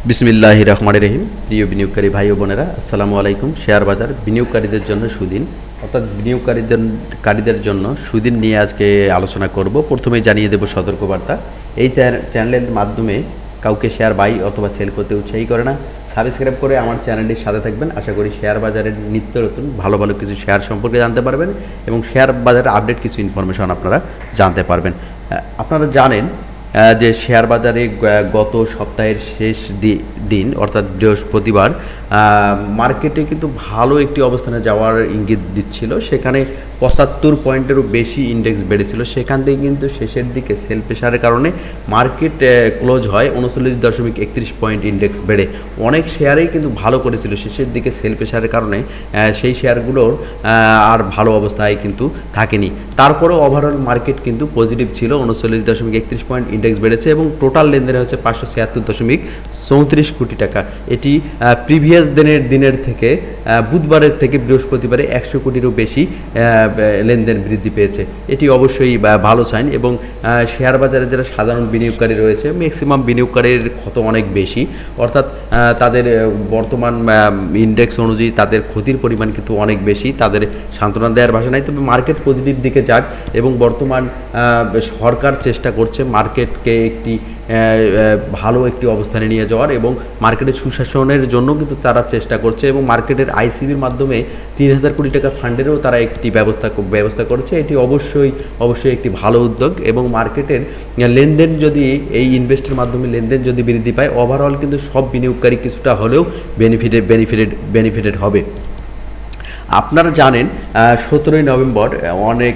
বিসমিল্লাহির রহমানির রহিম। প্রিয় বিনিয়োগকারী ভাই ও বোনেরা, আসসালামু আলাইকুম। শেয়ার বাজার বিনিয়োগকারীদের জন্য সুদিন, অর্থাৎ বিনিয়োগকারীদের জন্য সুদিন নিয়ে আজকে আলোচনা করব। প্রথমেই জানিয়ে দেব সতর্কবার্তা। এই চ্যানেলের মাধ্যমে কাউকে শেয়ার বাই অথবা সেল করতে উৎসাহী করে না। সাবস্ক্রাইব করে আমার চ্যানেলটির সাথে থাকবেন। আশা করি শেয়ার বাজারের নিত্য নতুন ভালো ভালো কিছু শেয়ার সম্পর্কে জানতে পারবেন এবং শেয়ার বাজারের আপডেট কিছু ইনফরমেশন আপনারা জানতে পারবেন। আপনারা জানেন যে শেয়ার বাজারে গত সপ্তাহের শেষ দিন অর্থাৎ বৃহস্পতিবার মার্কেটে কিন্তু ভালো একটি অবস্থানে যাওয়ার ইঙ্গিত দিচ্ছিল। সেখানে 75 পয়েন্টেরও বেশি ইন্ডেক্স বেড়েছিল। সেখান থেকে কিন্তু শেষের দিকে সেল প্রেশারের কারণে মার্কেট ক্লোজ হয় 39.31 পয়েন্ট ইন্ডেক্স বেড়ে। অনেক শেয়ারেই কিন্তু ভালো করেছিল, শেষের দিকে সেল প্রেশারের কারণে সেই শেয়ারগুলোর আর ভালো অবস্থায় কিন্তু থাকেনি। তারপরেও ওভারঅল মার্কেট কিন্তু পজিটিভ ছিল, 39.31 পয়েন্ট ইন্ডেক্স বেড়েছে এবং টোটাল লেনদেন হচ্ছে 576.34 কোটি টাকা। এটি প্রিভিয়াস দিনের থেকে বুধবারের থেকে বৃহস্পতিবারে 100 কোটিরও বেশি লেনদেন বৃদ্ধি পেয়েছে। এটি অবশ্যই ভালো সাইন এবং শেয়ার বাজারে যারা সাধারণ বিনিয়োগকারী রয়েছে, ম্যাক্সিমাম বিনিয়োগকারীর ক্ষত অনেক বেশি, অর্থাৎ তাদের বর্তমান ইন্ডেক্স অনুযায়ী তাদের ক্ষতির পরিমাণ কিন্তু অনেক বেশি। তাদের সান্ত্বনা দেওয়ার ভাষা নাই, তবে মার্কেট পজিটিভ দিকে যাক এবং বর্তমান সরকার চেষ্টা করছে মার্কেটকে একটি ভালো একটি অবস্থানে নিয়ে যাওয়ার এবং মার্কেটের সুশাসনের জন্য কিন্তু তারা চেষ্টা করছে এবং মার্কেটের আইসিবির মাধ্যমে 3000 কোটি টাকা ফান্ডেরও তারা একটি ব্যবস্থা করছে। এটি অবশ্যই একটি ভালো উদ্যোগ এবং মার্কেটের লেনদেন যদি এই ইনভেস্টের মাধ্যমে লেনদেন যদি বৃদ্ধি পায়, ওভারঅল কিন্তু সব বিনিয়োগকারী কিছুটা হলেও বেনিফিটেড হবে। আপনারা জানেন 17 নভেম্বর অনেক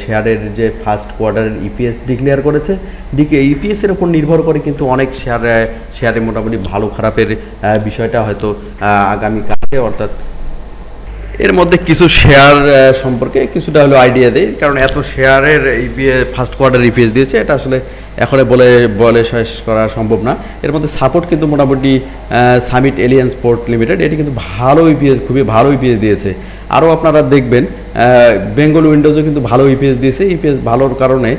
শেয়ারের যে ফার্স্ট কোয়ার্টারের ইপিএস ডিক্লেয়ার করেছে। ইপিএসের উপর নির্ভর করে কিন্তু অনেক শেয়ারে মোটামুটি ভালো খারাপের বিষয়টা হয়তো আগামীকালে, অর্থাৎ এর মধ্যে কিছু শেয়ার সম্পর্কে কিছুটা হলো আইডিয়া দেয়, কারণ এত শেয়ারের ইপিএস ফার্স্ট কোয়ার্টার ইপিএস দিয়েছে, এটা আসলে এখন বলে শেষ করা সম্ভব না। এর মধ্যে সাপোর্ট কিন্তু মোটামুটি সামিট এলিয়েন্স পোর্ট লিমিটেড, এটি কিন্তু ভালো ইপিএস, খুবই ভালো ইপিএস দিয়েছে। আরও আপনারা দেখবেন বেঙ্গল উইন্ডোজও কিন্তু ভালো ইপিএস দিয়েছে। ইপিএস ভালোর কারণে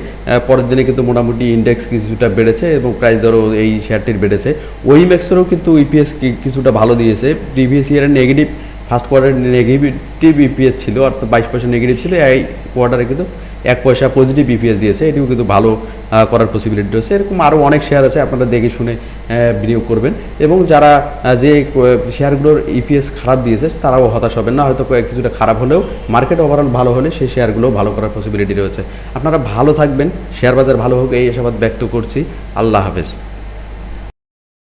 পরের দিনে কিন্তু মোটামুটি ইন্ডেক্স কিছুটা বেড়েছে এবং প্রাইস দরও এই শেয়ারটির বেড়েছে। ওইম্যাক্সেরও কিন্তু ইপিএস কিছুটা ভালো দিয়েছে। প্রিভিয়াস ইয়ারের নেগেটিভ ফার্স্ট কোয়ার্টারে নেগেটিভ ইপিএস ছিল, অর্থাৎ 22% নেগেটিভ ছিল। এই কোয়ার্টারে কিন্তু 1 পয়সা পজিটিভ ইপিএস দিয়েছে, এটিও কিন্তু ভালো করার পসিবিলিটি রয়েছে। এরকম আরও অনেক শেয়ার আছে, আপনারা দেখে শুনে বিনিয়োগ করবেন এবং যারা যে শেয়ারগুলোর ইপিএস খারাপ দিয়েছে তারাও হতাশ হবেন না। হয়তো কিছুটা খারাপ হলেও মার্কেট ওভারঅল ভালো হলে সেই শেয়ারগুলো ভালো করার পসিবিলিটি রয়েছে। আপনারা ভালো থাকবেন, শেয়ার বাজার ভালো হোক এই আশাবাদ ব্যক্ত করছি। আল্লাহ হাফেজ।